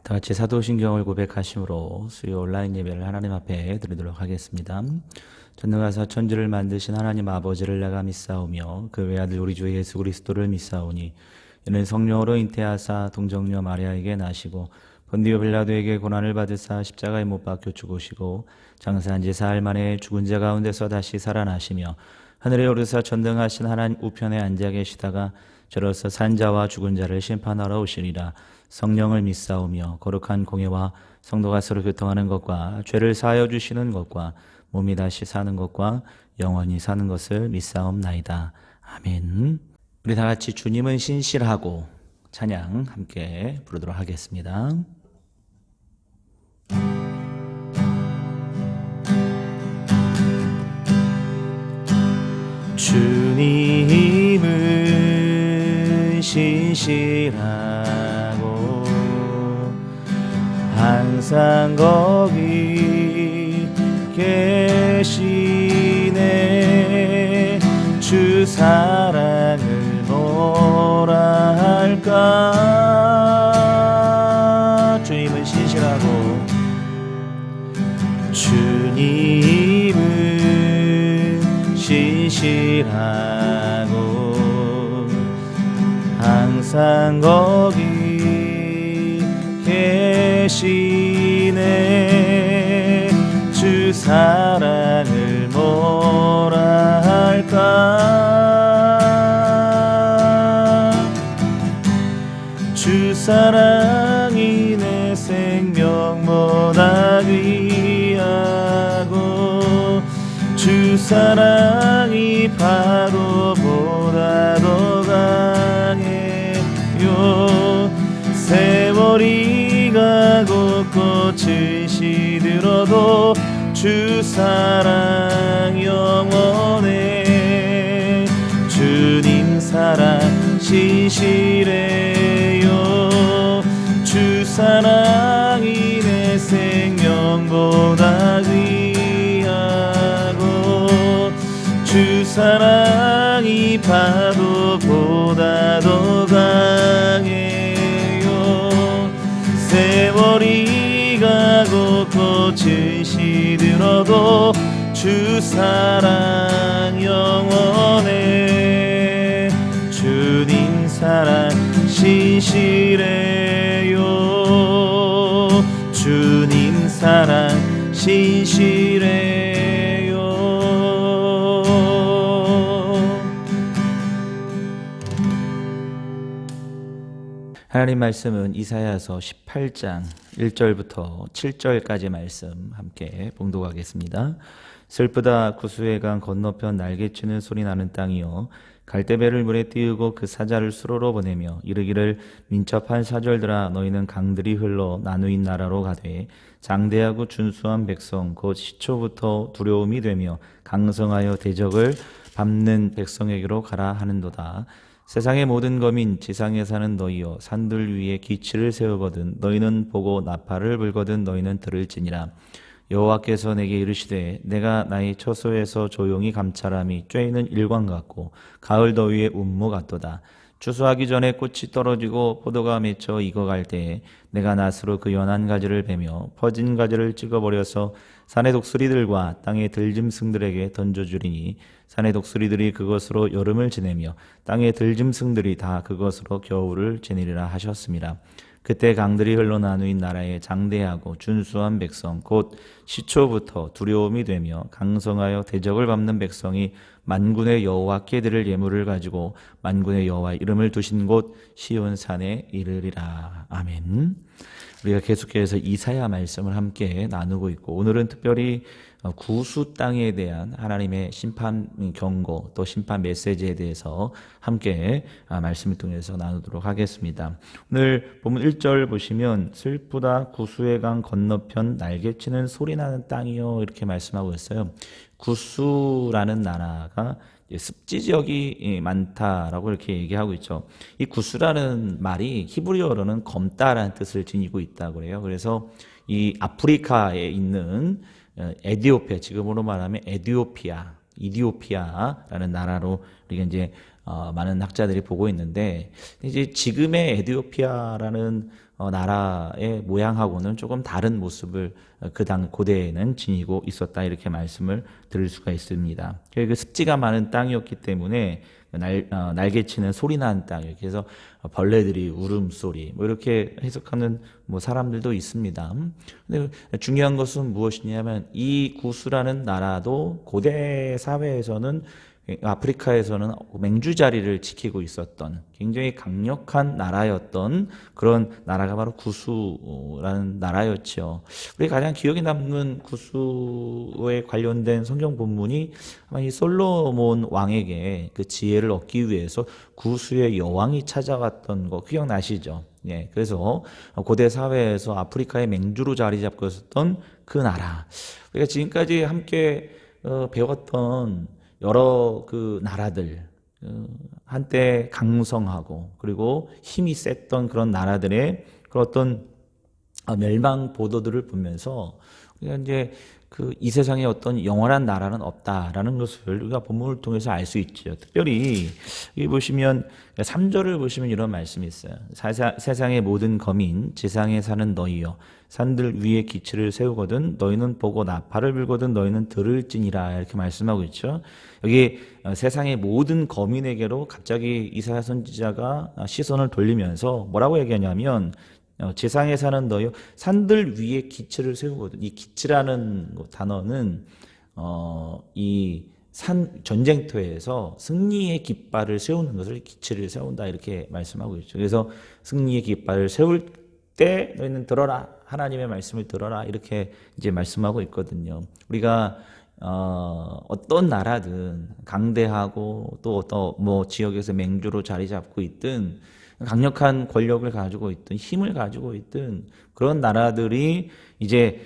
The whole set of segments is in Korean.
다 같이 사도신경을 고백하심으로 수요 온라인 예배를 하나님 앞에 드리도록 하겠습니다. 전능하사 천지를 만드신 하나님 아버지를 내가 믿사오며 그 외아들 우리 주 예수 그리스도를 믿사오니 이는 성령으로 잉태하사 동정녀 마리아에게 나시고 본디오 빌라도에게 고난을 받으사 십자가에 못 박혀 죽으시고 장사한 지 사흘 만에 죽은 자 가운데서 다시 살아나시며 하늘에 오르사 전능하신 하나님 우편에 앉아 계시다가 저로서 산자와 죽은 자를 심판하러 오시리라. 성령을 믿사오며 거룩한 공예와 성도가 서로 교통하는 것과 죄를 사하여 주시는 것과 몸이 다시 사는 것과 영원히 사는 것을 믿사옵나이다. 아멘. 우리 다 같이 주님은 신실하고 찬양 함께 부르도록 하겠습니다. 주님은 신실하고 항상 거기 계시네. 주 사랑을 뭐라 할까. 주님은 신실하고 주님은 신실하고 항상 거기 계시네. 주 사랑을 뭐라 할까. 주 사랑이 내 생명보다 귀하고 주 사랑이 파도보다 더 강해요. 세월이 가고 꽃을 시들어도 주 사랑 영원해. 주님 사랑 신실해요. 주 사랑이 내 생명보다 귀하고 주 사랑이 파도보다 더 강해요. 세월이 가고 꽃을 시들어도 주 사랑 영원해. 주님 사랑 신실해요. 주님 사랑 신실해요. 하나님 말씀은 이사야서 18장 1절부터 7절까지 말씀 함께 봉독하겠습니다. 슬프다 구수의 강 건너편 날개치는 소리 나는 땅이여, 갈대배를 물에 띄우고 그 사자를 수로로 보내며 이르기를 민첩한 사절들아 너희는 강들이 흘러 나누인 나라로 가되 장대하고 준수한 백성 곧 시초부터 두려움이 되며 강성하여 대적을 밟는 백성에게로 가라 하는도다. 세상의 모든 거민 지상에 사는 너희여, 산들 위에 기치를 세우거든 너희는 보고 나팔을 불거든 너희는 들을지니라. 여호와께서 내게 이르시되 내가 나의 처소에서 조용히 감찰함이 쬐이는 일광 같고 가을 더위의 운무 같도다. 추수하기 전에 꽃이 떨어지고 포도가 맺혀 익어갈 때에 내가 낫으로 그 연한 가지를 베며 퍼진 가지를 찍어버려서 산의 독수리들과 땅의 들짐승들에게 던져주리니 산의 독수리들이 그것으로 여름을 지내며 땅의 들짐승들이 다 그것으로 겨울을 지내리라 하셨습니다. 그때 강들이 흘러 나누인 나라에 장대하고 준수한 백성 곧 시초부터 두려움이 되며 강성하여 대적을 밟는 백성이 만군의 여호와께 드릴 예물을 가지고 만군의 여호와 이름을 두신 곳 시온산에 이르리라. 아멘. 우리가 계속해서 이사야 말씀을 함께 나누고 있고 오늘은 특별히 구수 땅에 대한 하나님의 심판 경고 또 심판 메시지에 대해서 함께 말씀을 통해서 나누도록 하겠습니다. 오늘 본문 1절 보시면 슬프다 구수의 강 건너편 날개치는 소리 나는 땅이요 이렇게 말씀하고 있어요. 구수라는 나라가 습지 지역이 많다라고 이렇게 얘기하고 있죠. 이 구수라는 말이 히브리어로는 검다라는 뜻을 지니고 있다고 그래요. 그래서 이 아프리카에 있는 에디오피아, 지금으로 말하면 이디오피아라는 나라로 우리가 이제 많은 학자들이 보고 있는데 이제 지금의 에디오피아라는 나라의 모양하고는 조금 다른 모습을 그 당 고대에는 지니고 있었다 이렇게 말씀을 드릴 수가 있습니다. 그 습지가 많은 땅이었기 때문에 날개치는 소리 나는 땅 이렇게 해서 벌레들이 울음소리 뭐 이렇게 해석하는 뭐 사람들도 있습니다. 근데 중요한 것은 무엇이냐면 이 구스라는 나라도 고대 사회에서는 아프리카에서는 맹주 자리를 지키고 있었던 굉장히 강력한 나라였던 그런 나라가 바로 구스라는 나라였죠. 우리 가장 기억에 남는 구스에 관련된 성경 본문이 아마 이 솔로몬 왕에게 그 지혜를 얻기 위해서 구스의 여왕이 찾아갔던 거 기억나시죠? 예, 그래서 고대 사회에서 아프리카의 맹주로 자리 잡고 있었던 그 나라. 우리가 지금까지 함께 배웠던 여러 그 나라들, 한때 강성하고 그리고 힘이 셌던 그런 나라들의 그런 어떤 멸망 보도들을 보면서 우리가 이제 그 이 세상에 어떤 영원한 나라는 없다라는 것을 우리가 본문을 통해서 알 수 있죠. 특별히 여기 보시면 3절을 보시면 이런 말씀이 있어요. 세상의 모든 거민 지상에 사는 너희여 산들 위에 기치를 세우거든 너희는 보고 나팔을 불거든 너희는 들을지니라 이렇게 말씀하고 있죠. 여기 세상의 모든 거민에게로 갑자기 이사야 선지자가 시선을 돌리면서 뭐라고 얘기하냐면 지상에 사는 너희여 산들 위에 기치를 세우거든. 이 기치라는 단어는 이 전쟁터에서 승리의 깃발을 세우는 것을 기치를 세운다 이렇게 말씀하고 있죠. 그래서 승리의 깃발을 세울 때 너희는 들어라 하나님의 말씀을 들어라 이렇게 이제 말씀하고 있거든요. 우리가 어떤 나라든 강대하고 또 어떤 뭐 지역에서 맹주로 자리 잡고 있든 강력한 권력을 가지고 있든 힘을 가지고 있든 그런 나라들이 이제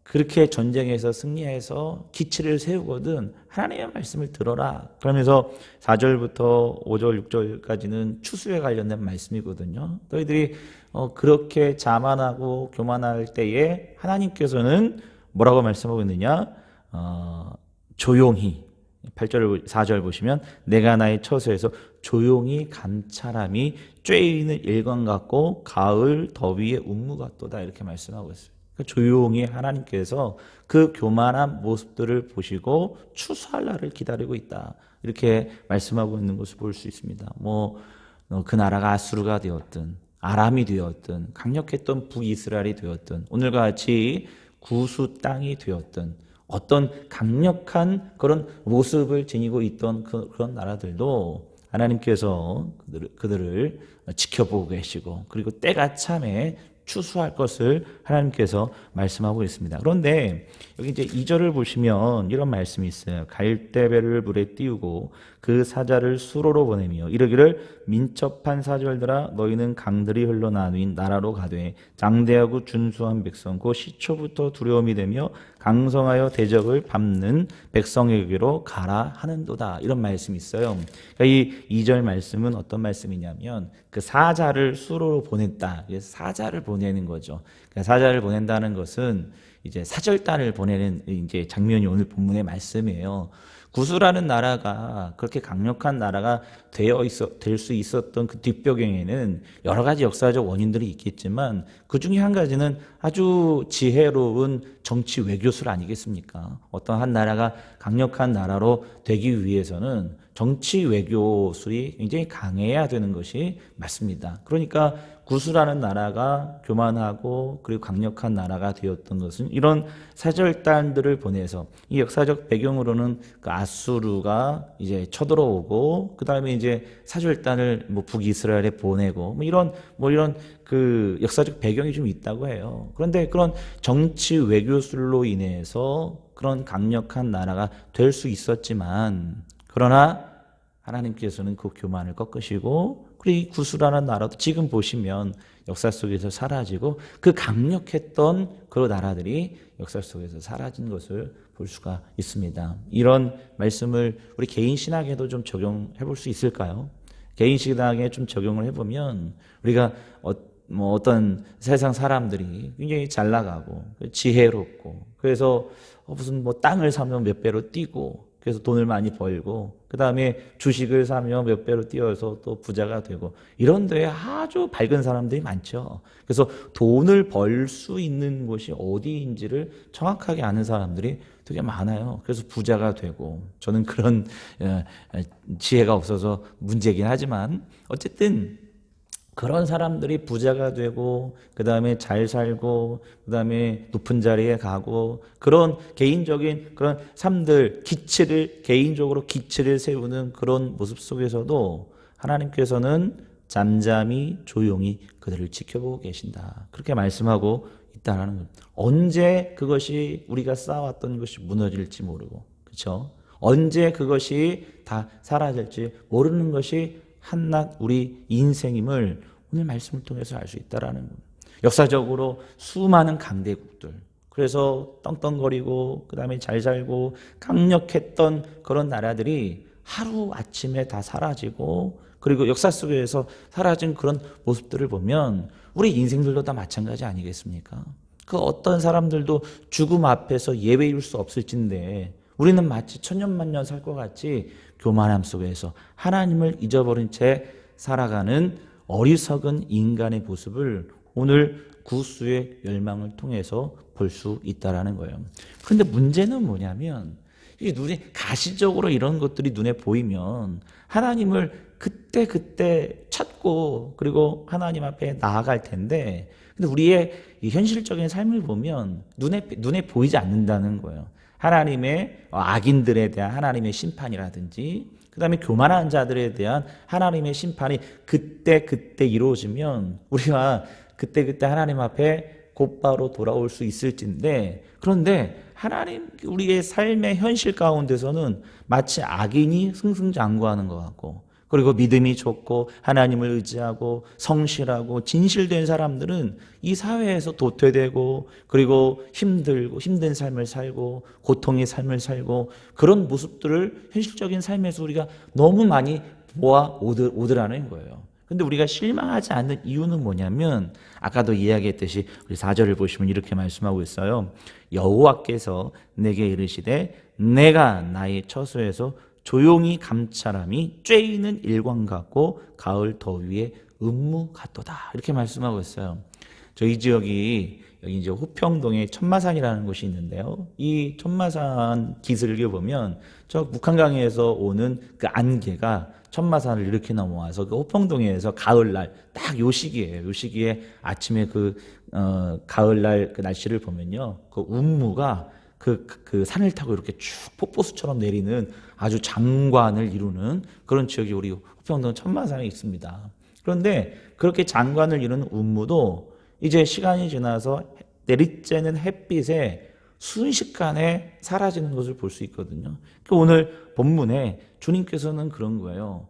그렇게 전쟁에서 승리해서 기치를 세우거든 하나님의 말씀을 들어라. 그러면서 4절부터 5절, 6절까지는 추수에 관련된 말씀이거든요. 너희들이 그렇게 자만하고 교만할 때에 하나님께서는 뭐라고 말씀하고 있느냐? 조용히 8절, 4절 보시면 내가 나의 처소에서 조용히 감찰함이 쬐이는 일광 같고 가을 더위의 운무 같도다 이렇게 말씀하고 있어요. 그러니까 조용히 하나님께서 그 교만한 모습들을 보시고 추수할 날을 기다리고 있다 이렇게 말씀하고 있는 것을 볼 수 있습니다. 뭐 그 나라가 아수르가 되었든 아람이 되었든 강력했던 북이스라엘이 되었든 오늘과 같이 구수 땅이 되었든 어떤 강력한 그런 모습을 지니고 있던 그런 나라들도 하나님께서 그들을 지켜보고 계시고 그리고 때가 참에 추수할 것을 하나님께서 말씀하고 있습니다. 그런데 여기 이제 2절을 보시면 이런 말씀이 있어요. 갈대배를 물에 띄우고 그 사자를 수로로 보내며 이르기를 민첩한 사절들아 너희는 강들이 흘러나누인 나라로 가되 장대하고 준수한 백성 곧 시초부터 두려움이 되며 강성하여 대적을 밟는 백성에게로 가라 하는도다 이런 말씀이 있어요. 그러니까 이 2절 말씀은 어떤 말씀이냐면 그 사자를 수로로 보냈다. 사자를 보내는 거죠. 그러니까 사자를 보낸다는 것은 이제 사절단을 보내는 이제 장면이 오늘 본문의 말씀이에요. 구스라는 나라가 그렇게 강력한 나라가 될 수 있었던 그 뒷배경에는 여러 가지 역사적 원인들이 있겠지만 그 중에 한 가지는 아주 지혜로운 정치 외교술 아니겠습니까? 어떤 한 나라가 강력한 나라로 되기 위해서는 정치 외교술이 굉장히 강해야 되는 것이 맞습니다. 그러니까 구스라는 나라가 교만하고 그리고 강력한 나라가 되었던 것은 이런 사절단들을 보내서 이 역사적 배경으로는 그 아수르가 이제 쳐들어오고 그 다음에 이제 사절단을 뭐 북이스라엘에 보내고 뭐 이런 그 역사적 배경이 좀 있다고 해요. 그런데 그런 정치 외교술로 인해서 그런 강력한 나라가 될 수 있었지만 그러나 하나님께서는 그 교만을 꺾으시고 그리고 이 구스라는 나라도 지금 보시면 역사 속에서 사라지고 그 강력했던 그 나라들이 역사 속에서 사라진 것을 볼 수가 있습니다. 이런 말씀을 우리 개인 신학에도 좀 적용해 볼 수 있을까요? 개인 신학에 좀 적용을 해보면 우리가 어떤 세상 사람들이 굉장히 잘 나가고 지혜롭고 그래서 무슨 뭐 땅을 사면 몇 배로 뛰고 그래서 돈을 많이 벌고 그 다음에 주식을 사며 몇 배로 뛰어서 또 부자가 되고 이런 데에 아주 밝은 사람들이 많죠. 그래서 돈을 벌 수 있는 곳이 어디인지를 정확하게 아는 사람들이 되게 많아요. 그래서 부자가 되고 저는 그런 지혜가 없어서 문제긴 하지만 어쨌든 그런 사람들이 부자가 되고 그 다음에 잘 살고 그 다음에 높은 자리에 가고 그런 개인적인 그런 삶들 개인적으로 기치를 세우는 그런 모습 속에서도 하나님께서는 잠잠히 조용히 그들을 지켜보고 계신다. 그렇게 말씀하고 있다는 것. 언제 그것이 우리가 쌓아왔던 것이 무너질지 모르고 그렇죠? 언제 그것이 다 사라질지 모르는 것이 한낱 우리 인생임을 오늘 말씀을 통해서 알 수 있다라는 겁니다. 역사적으로 수많은 강대국들 그래서 떵떵거리고 그 다음에 잘 살고 강력했던 그런 나라들이 하루아침에 다 사라지고 그리고 역사 속에서 사라진 그런 모습들을 보면 우리 인생들도 다 마찬가지 아니겠습니까? 그 어떤 사람들도 죽음 앞에서 예외일 수 없을진데 우리는 마치 천년만년 살 것 같이 교만함 속에서 하나님을 잊어버린 채 살아가는 어리석은 인간의 모습을 오늘 구수의 멸망을 통해서 볼 수 있다는 거예요. 그런데 문제는 뭐냐면 이게 눈에 가시적으로 이런 것들이 눈에 보이면 하나님을 그때 찾고 그리고 하나님 앞에 나아갈 텐데 근데 우리의 이 현실적인 삶을 보면 눈에 보이지 않는다는 거예요. 하나님의 악인들에 대한 하나님의 심판이라든지 그 다음에 교만한 자들에 대한 하나님의 심판이 그때 이루어지면 우리가 그때 하나님 앞에 곧바로 돌아올 수 있을진데 그런데 하나님 우리의 삶의 현실 가운데서는 마치 악인이 승승장구하는 것 같고 그리고 믿음이 좋고 하나님을 의지하고 성실하고 진실된 사람들은 이 사회에서 도태되고 그리고 힘들고 힘든 삶을 살고 고통의 삶을 살고 그런 모습들을 현실적인 삶에서 우리가 너무 많이 보아오더라는 거예요. 근데 우리가 실망하지 않는 이유는 뭐냐면 아까도 이야기했듯이 우리 4절을 보시면 이렇게 말씀하고 있어요. 여호와께서 내게 이르시되 내가 나의 처소에서 조용히 감찰함이 쬐이는 일광 같고 가을 더위에 음무 같도다. 이렇게 말씀하고 있어요. 저희 지역이 여기 이제 호평동에 천마산이라는 곳이 있는데요. 이 천마산 기슭을 보면 저 북한강에서 오는 그 안개가 천마산을 이렇게 넘어와서 그 호평동에서 가을날 딱 요 시기예요. 요 시기에 아침에 가을날 그 날씨를 보면요. 그 운무가 그 산을 타고 이렇게 쭉 폭포수처럼 내리는 아주 장관을 이루는 그런 지역이 우리 호평동 천마산에 있습니다. 그런데 그렇게 장관을 이루는 운무도 이제 시간이 지나서 내리쬐는 햇빛에 순식간에 사라지는 것을 볼 수 있거든요. 오늘 본문에 주님께서는 그런 거예요.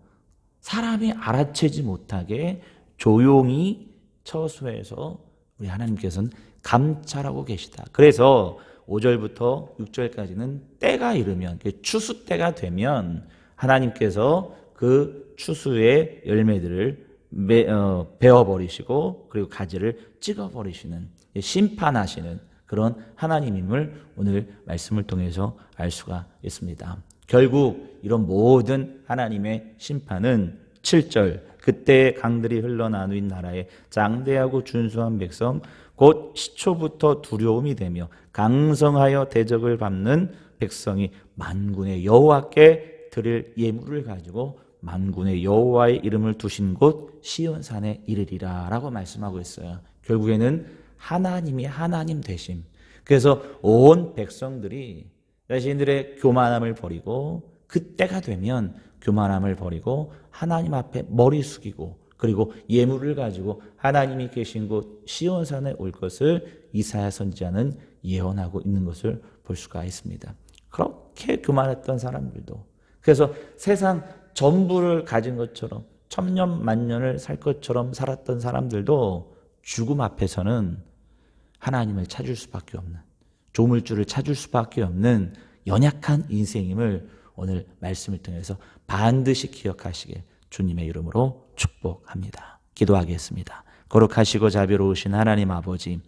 사람이 알아채지 못하게 조용히 처소에서 우리 하나님께서는 감찰하고 계시다. 그래서 5절부터 6절까지는 때가 이르면 추수 때가 되면 하나님께서 그 추수의 열매들을 베어버리시고 그리고 가지를 찍어버리시는 심판하시는 그런 하나님임을 오늘 말씀을 통해서 알 수가 있습니다. 결국 이런 모든 하나님의 심판은 7절 그때 강들이 흘러나누인 나라에 장대하고 준수한 백성 곧 시초부터 두려움이 되며 강성하여 대적을 밟는 백성이 만군의 여호와께 드릴 예물을 가지고 만군의 여호와의 이름을 두신 곳 시온산에 이르리라 라고 말씀하고 있어요. 결국에는 하나님이 하나님 되심. 그래서 온 백성들이 자신들의 교만함을 버리고 그때가 되면 교만함을 버리고 하나님 앞에 머리 숙이고 그리고 예물을 가지고 하나님이 계신 곳 시온산에 올 것을 이사야 선지자는 예언하고 있는 것을 볼 수가 있습니다. 그렇게 교만했던 사람들도 그래서 세상 전부를 가진 것처럼 천년 만년을 살 것처럼 살았던 사람들도 죽음 앞에서는 하나님을 찾을 수밖에 없는 조물주를 찾을 수밖에 없는 연약한 인생임을 오늘 말씀을 통해서 반드시 기억하시길 주님의 이름으로 축복합니다. 기도하겠습니다. 거룩하시고 자비로우신 하나님 아버지,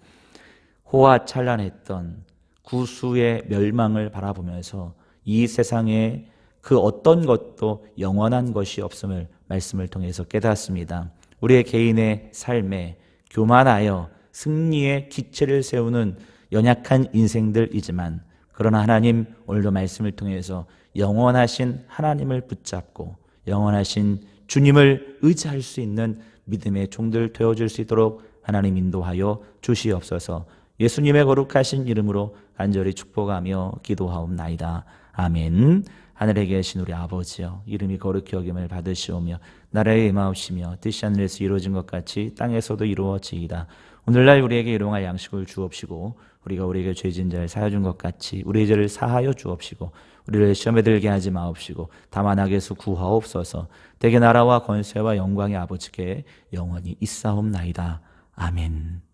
호화찬란했던 구수의 멸망을 바라보면서 이 세상에 그 어떤 것도 영원한 것이 없음을 말씀을 통해서 깨닫습니다. 우리의 개인의 삶에 교만하여 승리의 기체를 세우는 연약한 인생들이지만, 그러나 하나님 오늘도 말씀을 통해서 영원하신 하나님을 붙잡고 영원하신 주님을 의지할 수 있는 믿음의 종들 되어줄 수 있도록 하나님 인도하여 주시옵소서. 예수님의 거룩하신 이름으로 간절히 축복하며 기도하옵나이다. 아멘. 하늘에 계신 우리 아버지여, 이름이 거룩히 여김을 받으시오며 나라에 임하옵시며 뜻이 하늘에서 이루어진 것 같이 땅에서도 이루어지이다. 오늘날 우리에게 일용할 양식을 주옵시고 우리가 우리에게 죄진 자를 사하여 준 것 같이 우리의 죄를 사하여 주옵시고 우리를 시험에 들게 하지 마옵시고 다만 악에서 구하옵소서. 대개 나라와 권세와 영광의 아버지께 영원히 있사옵나이다. 아멘.